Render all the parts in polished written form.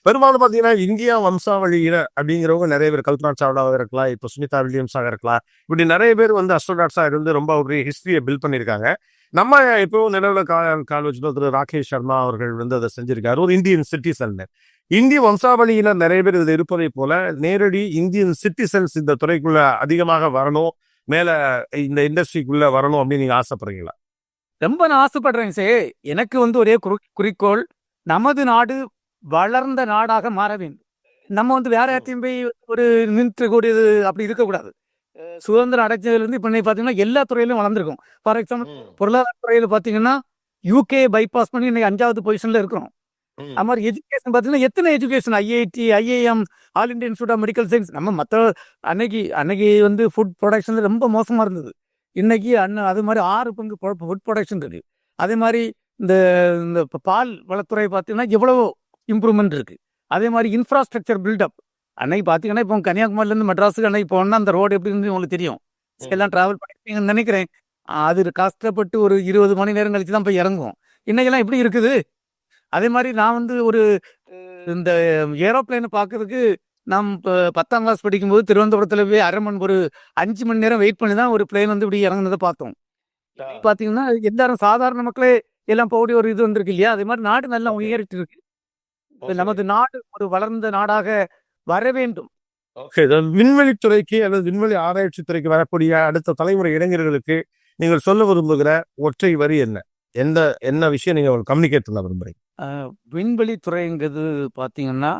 பெரும்பாலும் பார்த்தீங்கன்னா, இந்தியா வம்சாவழியினர் அப்படிங்கிறவங்க நெறைய பேர். கல்பனா சாவ்லாவா இருக்கலாம், இப்போ சுனிதா வில்லியம்ஸாக இருக்கலாம். இப்படி நெறைய பேர் வந்து அஸ்ட்ரோநாட்ஸா இருந்து ரொம்ப ஒரு ஹிஸ்டரிய பில்ட் பண்ணியிருக்காங்க. நம்ம எப்பவும் நிலவுல கால் வச்சுட்டோம். திரு ராகேஷ் சர்மா அவர்கள் வந்து அத செஞ்சிருக்காரு. ஒரு இந்தியன் சிட்டிசன். இந்திய வம்சாவளியினர் நெறைய பேர் இதுல இருப்பதைப் போல, நேரடி இந்தியன் சிட்டிசன்ஸ் இந்த துறைக்குள்ள அதிகமாக வரணும், மேல இந்த இண்டஸ்ட்ரிக்குள்ள வரணும் அப்படின்னு நீங்க ஆசைப்படுறீங்களா? ரொம்ப நான் ஆசைப்படுறேன் எனக்கு வந்து ஒரே குறிக்கோள், நமது நாடு வளர்ந்த நாடாக மாற வேண்டும். நம்ம வந்து வேற யார்த்தையும் போய் ஒரு நிறுத்தக்கூடியது அப்படி இருக்கக்கூடாது. சுதந்திரம் அடைஞ்சதுலேருந்து இப்போ இன்னைக்கு பார்த்தீங்கன்னா எல்லா துறையிலும் வளர்ந்துருக்கும். ஃபார் எக்ஸாம்பிள் பொருளாதார துறையில் பார்த்தீங்கன்னா யூகே பைபாஸ் பண்ணி இன்னைக்கு 5வது பொசிஷனில் இருக்கிறோம். அது மாதிரி எஜுகேஷன் பார்த்தீங்கன்னா எத்தனை education IIT, IIM, all India institute of medical science. நம்ம மற்ற அன்னைக்கு வந்து ஃபுட் ப்ரொடக்ஷன் ரொம்ப மோசமாக இருந்தது. இன்னைக்கு அது மாதிரி 6 பங்கு ஃபுட் ப்ரொடக்ஷன் இருக்கு. அதே மாதிரி இந்த இந்த பால் வளத்துறை பார்த்தீங்கன்னா எவ்வளவோ இம்ப்ரூவ்மெண்ட் இருக்கு. அதே மாதிரி இன்ஃப்ராஸ்ட்ரக்சர் பில்டப் அன்னைக்கு பார்த்தீங்கன்னா இப்போ கன்னியாகுமரியிலேருந்து மெட்ராஸுக்கு அன்னைக்கு போனால் அந்த ரோடு எப்படி இருந்து உங்களுக்கு தெரியும். எல்லாம் ட்ராவல் பண்ணிருப்பீங்கன்னு நினைக்கிறேன். அது கஷ்டப்பட்டு ஒரு 20 மணி நேரம் கழிச்சு தான் போய் இறங்கும். இன்னைக்கெல்லாம் எப்படி இருக்குது. அதே மாதிரி நான் வந்து ஒரு இந்த ஏரோப்ளைனை பார்க்கறதுக்கு நாம் இப்போ 10ஆம் கிளாஸ் படிக்கும்போது திருவனந்தபுரத்தில் போய் ஒரு 5 மணி நேரம் வெயிட் பண்ணி தான் ஒரு பிளேன் வந்து இப்படி இறங்குனதை பார்த்தோம். பார்த்தீங்கன்னா எல்லாரும் சாதாரண மக்களே எல்லாம் போகக்கூடிய ஒரு இது வந்திருக்கு இல்லையா. அதே மாதிரி நாடு நல்லா உயர்த்தி இருக்கு. நமது நாடு ஒரு வளர்ந்த நாடாக வர வேண்டும். விண்வெளி துறைக்கு அல்லது விண்வெளி ஆராய்ச்சி துறைக்கு வரக்கூடிய அடுத்த தலைமுறை இளைஞர்களுக்கு நீங்கள் சொல்ல விரும்புகிற ஒற்றை வரி என்ன? என்ன விஷயம் நீங்க கம்யூனிகேட் பண்ண விரும்புறீங்க? விண்வெளி துறைங்கிறது பார்த்தீங்கன்னா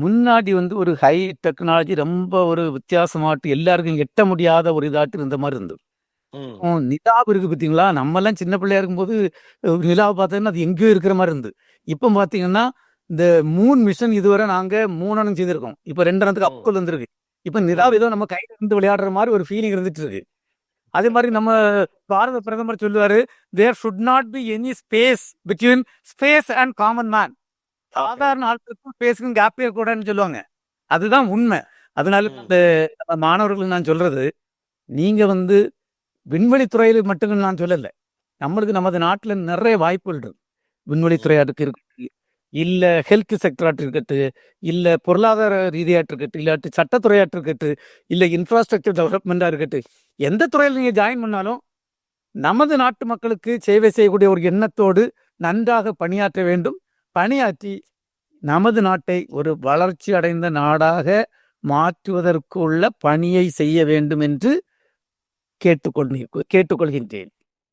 முன்னாடி வந்து ஒரு ஹை டெக்னாலஜி ரொம்ப ஒரு வித்தியாசமாட்டு எல்லாருக்கும் எட்ட முடியாத ஒரு இதாட்டு இருந்த மாதிரி இருந்தது. நிலாவு இருக்கு பார்த்தீங்களா, நம்மெல்லாம் சின்ன பிள்ளையா இருக்கும்போது நிலாவை பார்த்தீங்கன்னா அது எங்கேயோ இருக்கிற மாதிரி இருந்தது. இப்போ பார்த்தீங்கன்னா இந்த மூன் மிஷன் இதுவரை நாங்க 3 அணம் செய்திருக்கோம். இப்போ 2 அணத்துக்கு அப்புறம் வந்துருக்கு. இப்போ நிலாவு ஏதோ நம்ம கையில இருந்து விளையாடுற மாதிரி ஒரு ஃபீலிங் இருந்துட்டு இருக்கு. அதே மாதிரி நம்ம பாரத பிரதமர் சொல்லுவாரு, there should not be any space between space and common man. சாதாரண ஆட்களுக்கும் ஸ்பேஸுக்கும் கேப்பே கூடாதுன்னு சொல்லுவாங்க. அதுதான் உண்மை. அதனால இந்த மாணவர்களுக்கு நான் சொல்றது, நீங்க வந்து விண்வெளி துறையில மட்டும் நான் சொல்லலை, நம்மளுக்கு நமது நாட்டில் நிறைய வாய்ப்புகள் இருக்கு. விண்வெளித்துறையாட்டுக்கு இருக்கு, இல்ல ஹெல்த் செக்டராட்டு இருக்கட்டு, இல்ல பொருளாதார ரீதியாட்டு இருக்கட்டு, இல்லாட்டி சட்டத்துறையாட்டு இருக்கட்டு, இல்ல இன்ஃப்ராஸ்ட்ரக்சர் டெவலப்மெண்டா இருக்கட்டு, எந்த துறையில் நீங்க ஜாயின் பண்ணாலும் நமது நாட்டு மக்களுக்கு சேவை செய்யக்கூடிய ஒரு எண்ணத்தோடு நன்றாக பணியாற்ற வேண்டும். பணியாற்றி நமது நாட்டை ஒரு வளர்ச்சி அடைந்த நாடாக மாற்றுவதற்குள்ள பணியை செய்ய வேண்டும் என்று கேட்டுக்கொள்கின்றேன்.